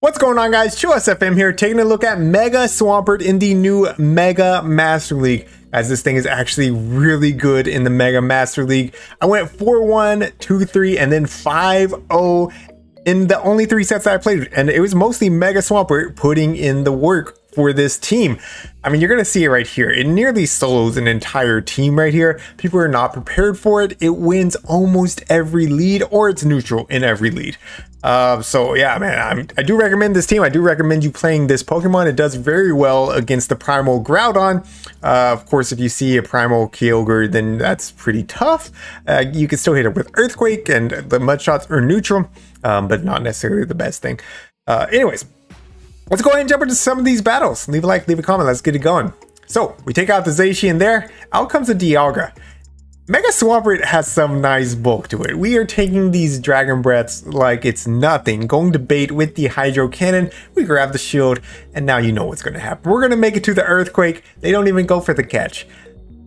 What's going on, guys? ChillSFM here, taking a look at Mega Swampert in the new Mega Master League. As this thing is actually really good in the Mega Master League. I went 4-1, 2-3, and then 5-0 in the only 3 sets that I played, and it was mostly Mega Swampert putting in the work for this team. I mean, you're gonna see it right here. It nearly solos an entire team right here. People are not prepared for it. It wins almost every lead, or it's neutral in every lead. So yeah, man, I do recommend this team. I do recommend you playing this Pokemon. It does very well against the Primal Groudon. Of course, if you see a Primal Kyogre, then that's pretty tough. You can still hit it with Earthquake, and the Mud Shots are neutral, but not necessarily the best thing. Anyways, let's go ahead and jump into some of these battles. Leave a like, leave a comment, let's get it going. So, we take out the Zacian there. Out comes the Dialga. Mega Swampert has some nice bulk to it. We are taking these Dragon Breaths like it's nothing. Going to bait with the Hydro Cannon. We grab the shield, and now you know what's going to happen. We're going to make it to the Earthquake. They don't even go for the catch.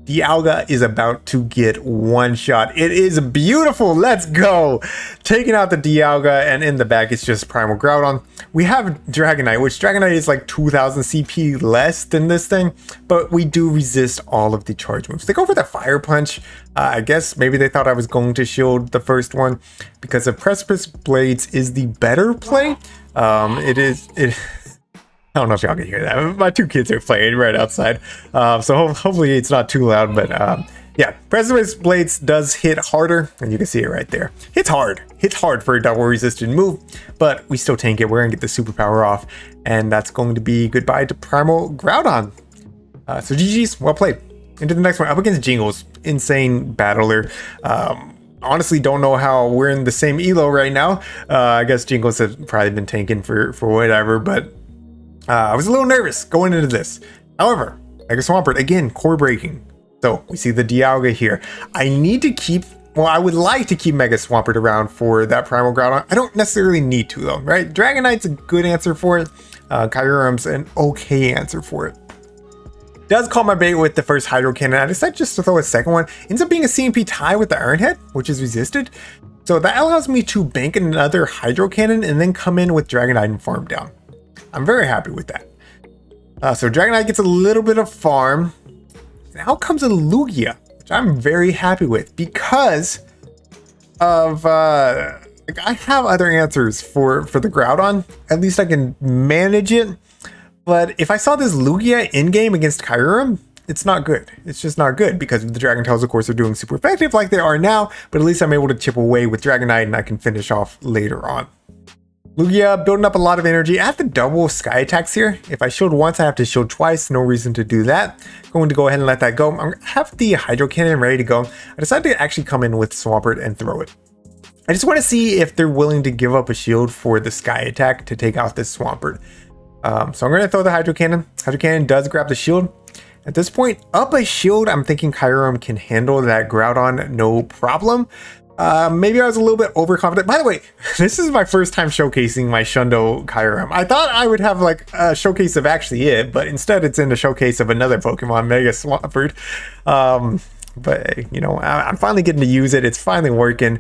Dialga is about to get one shot. It is beautiful. Let's go. Taking out the Dialga, and in the back it's just Primal Groudon. We have Dragonite, which Dragonite is like 2000 CP less than this thing, but we do resist all of the charge moves. They go for the Fire Punch. I guess maybe they thought I was going to shield the first one because of Precipice Blades is the better play. I don't know if y'all can hear that. My 2 kids are playing right outside. So hopefully it's not too loud, but yeah, Precipice Blades does hit harder, and you can see it right there. Hits hard for a double resistant move, but we still tank it. We're gonna get the superpower off, and that's going to be goodbye to Primal Groudon. So GG's, well played. Into the next one, up against Jingles. Insane battler. Honestly, don't know how we're in the same elo right now. I guess Jingles has probably been tanking for whatever, but I was a little nervous going into this. However, Mega Swampert, again, core breaking. So we see the Dialga here. I need to keep, well, I would like to keep Mega Swampert around for that Primal Groudon. I don't necessarily need to though, right? Dragonite's a good answer for it. Kyurem's an okay answer for it. Does call my bait with the first Hydro Cannon. I decided just to throw a second one. Ends up being a CMP tie with the Iron Head, which is resisted. So that allows me to bank another Hydro Cannon and then come in with Dragonite and farm down. I'm very happy with that. So Dragonite gets a little bit of farm. And out comes a Lugia, which I'm very happy with because of like I have other answers for the Groudon. At least I can manage it. But if I saw this Lugia in game against Kyurem, it's not good. It's just not good because the Dragon Tails, of course, are doing super effective like they are now. But at least I'm able to chip away with Dragonite and I can finish off later on. Lugia building up a lot of energy. I have to double Sky Attacks here. If I shield once, I have to shield twice. No reason to do that. Going to go ahead and let that go. I have the Hydro Cannon ready to go. I decided to actually come in with Swampert and throw it. I just want to see if they're willing to give up a shield for the Sky Attack to take out this Swampert. So I'm going to throw the Hydro Cannon. Hydro Cannon does grab the shield. At this point, up a shield, I'm thinking Kyurem can handle that Groudon no problem. Maybe I was a little bit overconfident. By the way, this is my first time showcasing my Shundo Kyurem. I thought I would have like a showcase of actually it, but instead it's in the showcase of another Pokemon, Mega Swampert. But you know, I'm finally getting to use it. It's finally working.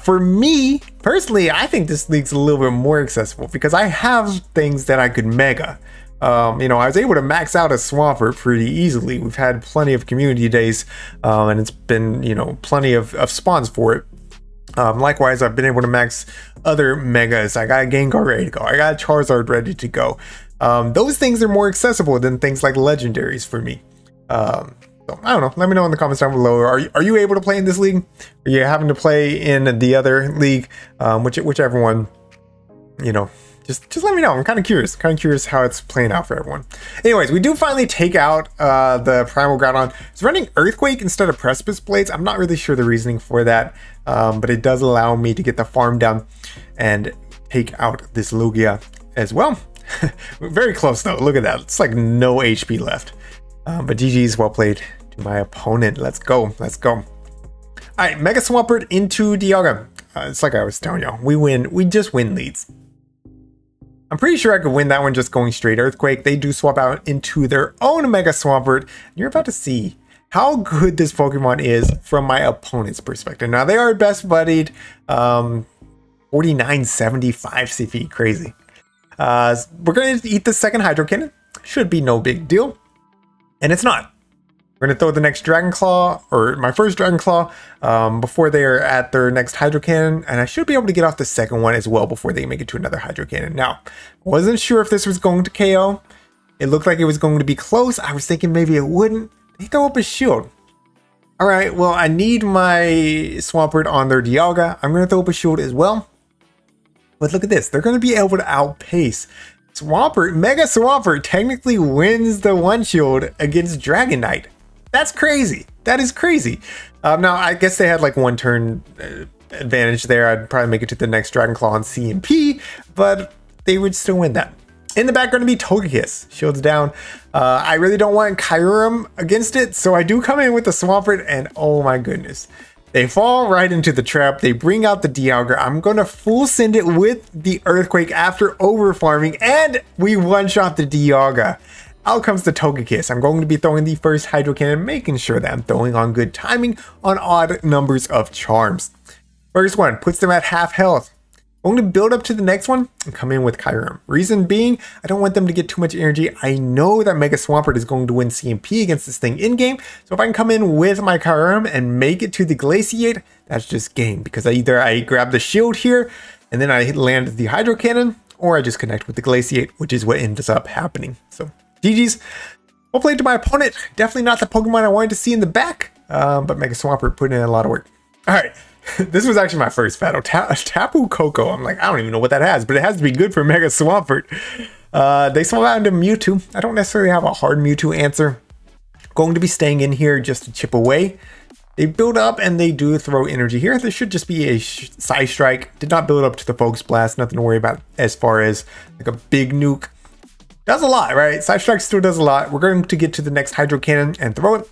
For me, personally, I think this league's a little bit more accessible because I have things that I could Mega. You know, I was able to max out a Swampert pretty easily. We've had plenty of community days, and it's been, you know, plenty of spawns for it. Likewise, I've been able to max other Megas. I got a Gengar ready to go. I got a Charizard ready to go. Those things are more accessible than things like legendaries for me. So I don't know. Let me know in the comments down below. Are you able to play in this league? Are you having to play in the other league? Whichever one, you know. Just let me know. I'm kind of curious how it's playing out for everyone. Anyways, we do finally take out the Primal Groudon. It's running Earthquake instead of Precipice Blades. I'm not really sure the reasoning for that, but it does allow me to get the farm down and take out this Lugia as well. Very close though. Look at that. It's like no HP left. But GG's, well played to my opponent. Let's go. Let's go. All right, Mega Swampert into Dialga. It's like I was telling y'all. We win. We just win leads. I'm pretty sure I could win that one just going straight Earthquake. They do swap out into their own Mega Swampert. You're about to see how good this Pokemon is from my opponent's perspective. Now, they are best buddied. 4975 CP, crazy. We're going to eat the second Hydro Cannon. Should be no big deal. And it's not. We're going to throw the next Dragon Claw, or my first Dragon Claw, before they are at their next Hydro Cannon. And I should be able to get off the second one as well before they make it to another Hydro Cannon. Now, wasn't sure if this was going to KO. It looked like it was going to be close. I was thinking maybe it wouldn't. They throw up a shield. All right, well, I need my Swampert on their Dialga. I'm going to throw up a shield as well. But look at this. They're going to be able to outpace. Swampert, Mega Swampert technically wins the one shield against Dragonite. That's crazy. That is crazy. Now, I guess they had like one turn advantage there. I'd probably make it to the next Dragon Claw on CMP, but they would still win that. In the back, going to be Togekiss. Shields down. I really don't want Kyurem against it, so I do come in with the Swampert, and oh my goodness. They fall right into the trap. They bring out the Dialga. I'm going to full send it with the Earthquake after over-farming, and we one-shot the Dialga. Out comes the Togekiss. I'm going to be throwing the first Hydro Cannon, making sure that I'm throwing on good timing on odd numbers of charms. First one puts them at half health. I'm going to build up to the next one and come in with Kyurem. Reason being, I don't want them to get too much energy. I know that Mega Swampert is going to win CMP against this thing in-game. So if I can come in with my Kyurem and make it to the Glaciate, that's just game. Because either I grab the shield here and then I land the Hydro Cannon, or I just connect with the Glaciate, which is what ends up happening. So GG's. Well played to my opponent. Definitely not the Pokemon I wanted to see in the back, but Mega Swampert put in a lot of work. All right. This was actually my first battle. Tapu Koko. I'm like, I don't even know what that has, but it has to be good for Mega Swampert. They swap out into Mewtwo. I don't necessarily have a hard Mewtwo answer. Going to be staying in here just to chip away. They build up and they do throw energy here. There should just be a Psy Strike. Did not build up to the Focus Blast. Nothing to worry about as far as like a big nuke. Does a lot, right? Psy Strike still does a lot. We're going to get to the next Hydro Cannon and throw it.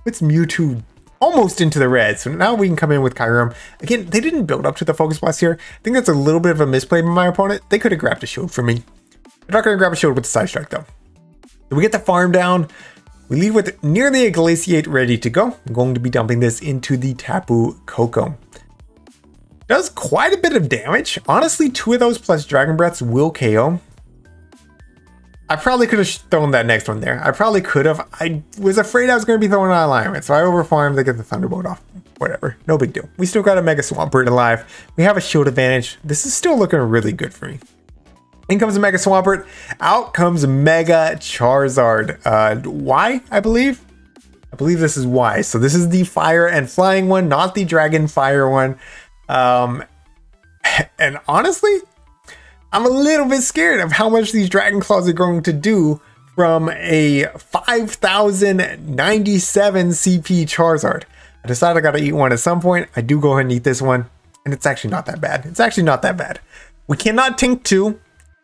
It's Mewtwo almost into the red. So now we can come in with Kyurem. Again, they didn't build up to the Focus Blast here. I think that's a little bit of a misplay by my opponent. They could have grabbed a shield for me. They're not going to grab a shield with the Side Strike though. So we get the farm down. We leave with nearly a Glaciate ready to go. I'm going to be dumping this into the Tapu Koko. Does quite a bit of damage. Honestly, 2 of those plus Dragon Breaths will KO. I probably could have thrown that next one there. I probably could have. I was afraid I was going to be throwing an alignment, so I overfarmed to get the Thunderbolt off. Whatever, no big deal. We still got a Mega Swampert alive. We have a shield advantage. This is still looking really good for me. In comes a Mega Swampert. Out comes Mega Charizard. Y, I believe. I believe this is Y. So this is the fire and flying one, not the dragon fire one. And honestly, I'm a little bit scared of how much these Dragon Claws are going to do from a 5097 CP Charizard. I decided I got to eat one at some point. I do go ahead and eat this one, and it's actually not that bad. It's actually not that bad. We cannot Tink 2,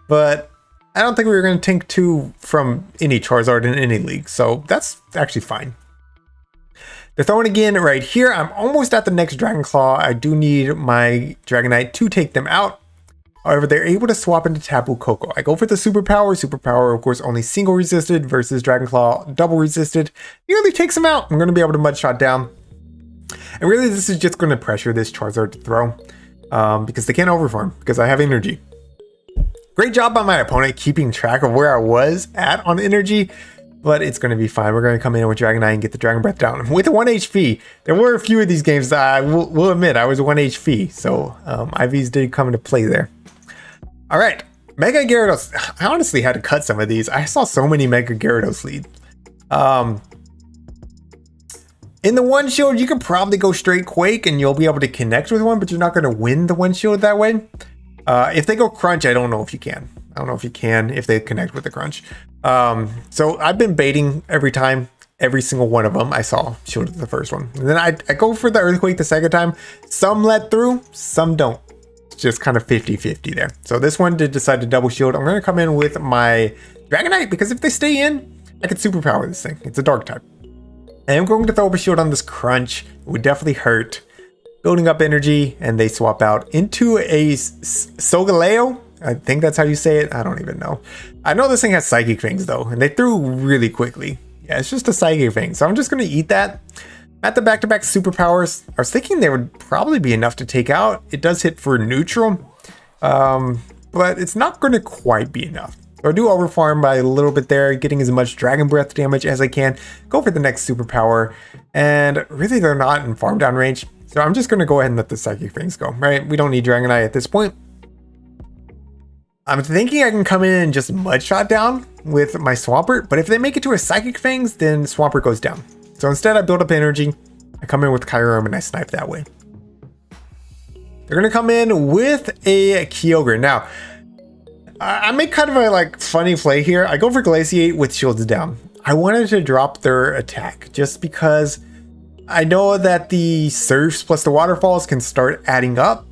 but I don't think we were going to Tink 2 from any Charizard in any league, so that's actually fine. They're throwing again right here. I'm almost at the next Dragon Claw. I do need my Dragonite to take them out. However, they're able to swap into Tapu Koko. I go for the Superpower. Superpower, of course, only single resisted versus Dragon Claw double resisted. Nearly takes him out. I'm going to be able to Mud Shot down. And really, this is just going to pressure this Charizard to throw because they can't overfarm because I have energy. Great job by my opponent keeping track of where I was at on energy, but it's going to be fine. We're going to come in with Dragonite and get the Dragon Breath down. With 1 HP, there were a few of these games that I will admit I was 1 HP, so IVs did come into play there. All right, Mega Gyarados. I honestly had to cut some of these. I saw so many Mega Gyarados lead. In the one shield, you could probably go straight Quake and you'll be able to connect with one, but you're not going to win the one shield that way. If they go Crunch, I don't know if you can. I don't know if you can if they connect with the Crunch. So I've been baiting every time. Every single one of them I saw shielded the first one. And then I go for the Earthquake the second time. Some let through, some don't. Just kind of 50-50 there. So this one did decide to double shield. I'm going to come in with my Dragonite because if they stay in, I can superpower this thing. It's a dark type. And I'm going to throw up a shield on this Crunch. It would definitely hurt. Building up energy, and they swap out into a Solgaleo. I think that's how you say it. I don't even know. I know this thing has Psychic Fangs though, and they threw really quickly. Yeah, it's just a Psychic Fang. So I'm just going to eat that. At the back-to-back superpowers, I was thinking they would probably be enough to take out. It does hit for neutral. but it's not going to quite be enough. So I do overfarm by a little bit there, getting as much Dragon Breath damage as I can. Go for the next superpower, and really they're not in farm down range. So I'm just going to go ahead and let the Psychic Fangs go, right? We don't need Dragonite at this point. I'm thinking I can come in and just Mud Shot down with my Swampert, but if they make it to a Psychic Fangs, then Swampert goes down. So instead I build up energy, I come in with Kyurem and I snipe that way. They're going to come in with a Kyogre. Now, I make kind of a like funny play here. I go for Glaciate with shields down. I wanted to drop their attack just because I know that the Surfs plus the Waterfalls can start adding up.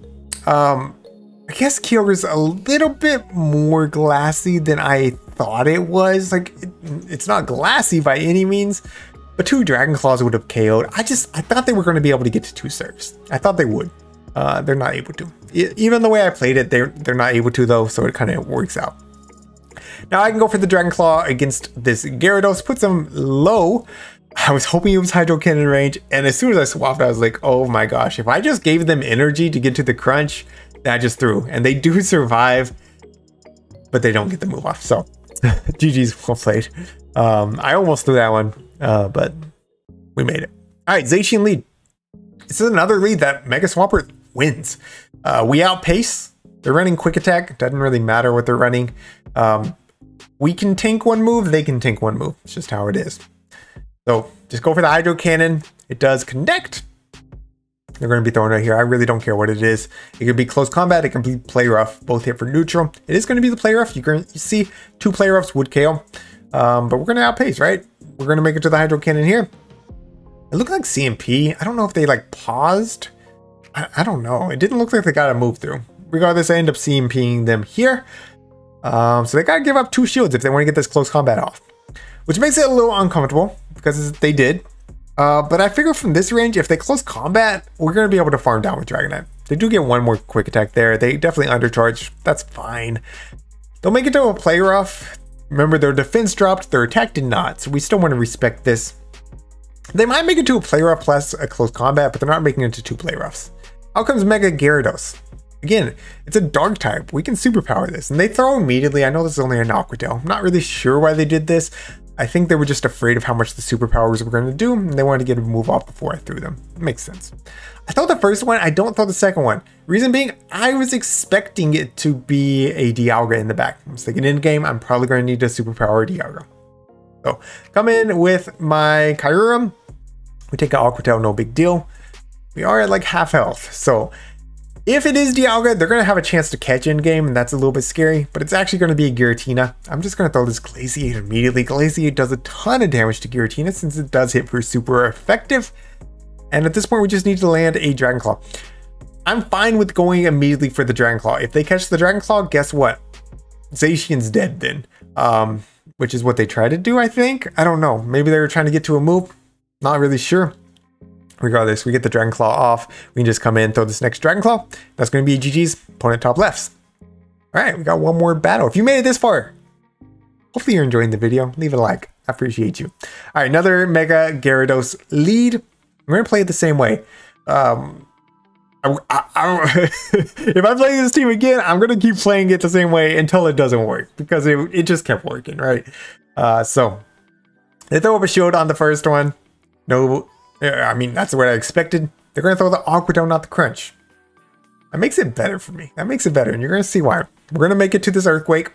I guess Kyogre's a little bit more glassy than I thought it was. Like, it's not glassy by any means, but 2 Dragon Claws would have KO'd. I thought they were going to be able to get to 2 Surfs. I thought they would. They're not able to. Even the way I played it, they're not able to though, so it kind of works out. Now I can go for the Dragon Claw against this Gyarados, puts them low. I was hoping it was Hydro Cannon range, and as soon as I swapped, I was like, oh my gosh, if I just gave them energy to get to the crunch, that just threw. And they do survive, but they don't get the move off. So GG's, well played. I almost threw that one, but we made it. All right, Zacian lead. This is another lead that Mega Swampert wins. We outpace. They're running Quick Attack. Doesn't really matter what they're running. We can tank one move. They can tank one move. It's just how it is. So just go for the Hydro Cannon. It does connect. They're going to be throwing it here. I really don't care what it is. It could be close combat. It can be play rough. Both hit for neutral. It is going to be the play rough. You see 2 play roughs would KO. But we're going to outpace, right? We're going to make it to the Hydro Cannon here. It looked like CMP. I don't know if they like paused. I don't know. It didn't look like they got a move through. Regardless, I end up CMPing them here. So they got to give up 2 shields if they want to get this close combat off. Which makes it a little uncomfortable because they did. But I figure from this range, if they close combat, we're going to be able to farm down with Dragonite. They do get 1 more quick attack there. They definitely undercharge. That's fine. They'll make it to a play rough. Remember, their defense dropped. Their attack did not. So we still want to respect this. They might make it to a play rough plus a close combat, but they're not making it to 2 play roughs. Out comes Mega Gyarados. Again, it's a dark type. We can superpower this. And they throw immediately. I know this is only an Aqua Tail. I'm not really sure why they did this. I think they were just afraid of how much the superpowers were going to do, and they wanted to get a move off before I threw them. It makes sense. I thought the first one, I don't throw the second one. Reason being, I was expecting it to be a Dialga in the back. I was thinking in game, I'm probably going to need a superpower Dialga. So come in with my Kyurem. We take an Aqua Tail, no big deal. We are at like half health. So if it is Dialga, they're going to have a chance to catch in game, and that's a little bit scary, but it's actually going to be a Giratina. I'm just going to throw this Glaciate immediately. Glaciate does a ton of damage to Giratina since it does hit for super effective. And at this point, we just need to land a Dragon Claw. I'm fine with going immediately for the Dragon Claw. If they catch the Dragon Claw, guess what? Zacian's dead then, which is what they try to do, I think. I don't know. Maybe they were trying to get to a move. Not really sure. Regardless, we get the Dragon Claw off. We can just come in, throw this next Dragon Claw. That's going to be GG's, opponent top lefts. All right, we got one more battle. If you made it this far, hopefully you're enjoying the video. Leave a like. I appreciate you. All right, another Mega Gyarados lead. We're going to play it the same way. If I play this team again, I'm going to keep playing it the same way until it doesn't work, because it just kept working, right? So they throw up a shield on the first one. No, I mean, that's what I expected. They're going to throw the Aqua Tail, not the Crunch. That makes it better for me. That makes it better, and you're going to see why. We're going to make it to this Earthquake,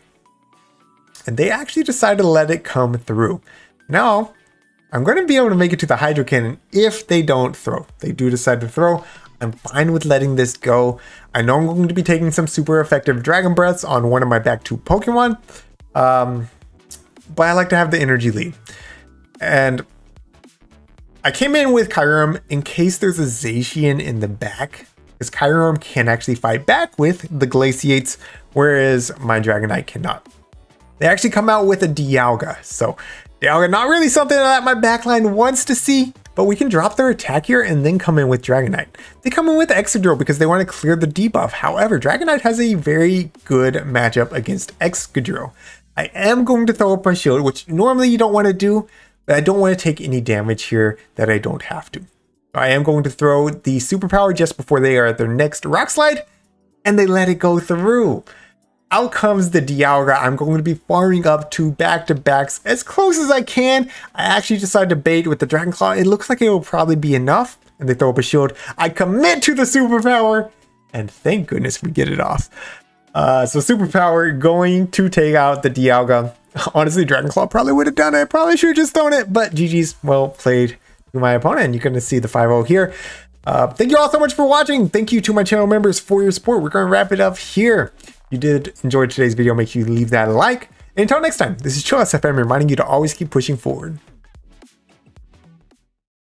and they actually decided to let it come through. Now, I'm going to be able to make it to the Hydro Cannon if they don't throw. They do decide to throw. I'm fine with letting this go. I know I'm going to be taking some super effective Dragon Breaths on one of my back 2 Pokemon, but I like to have the energy lead. And I came in with Kyurem in case there's a Zacian in the back, because Kyurem can actually fight back with the Glaciates, whereas my Dragonite cannot. They actually come out with a Dialga, so Dialga not really something that my backline wants to see, but we can drop their attack here and then come in with Dragonite. They come in with Excadrill because they want to clear the debuff. However, Dragonite has a very good matchup against Excadrill. I am going to throw up my shield, which normally you don't want to do, but I don't want to take any damage here that I don't have to. I am going to throw the superpower just before they are at their next Rock Slide, and they let it go through. out comes the Dialga. I'm going to be farming up to back-to-backs as close as I can. I actually decided to bait with the Dragon Claw. It looks like it will probably be enough. And they throw up a shield. I commit to the superpower. And thank goodness we get it off. So superpower going to take out the Dialga. Honestly, Dragon Claw probably would have done it. Probably should have just thrown it. But GG's well played to my opponent. And you're going to see the 5-0 here. Thank you all so much for watching. Thank you to my channel members for your support. We're going to wrap it up here. If you did enjoy today's video, make sure you leave that a like. And until next time, this is Chill SFM reminding you to always keep pushing forward.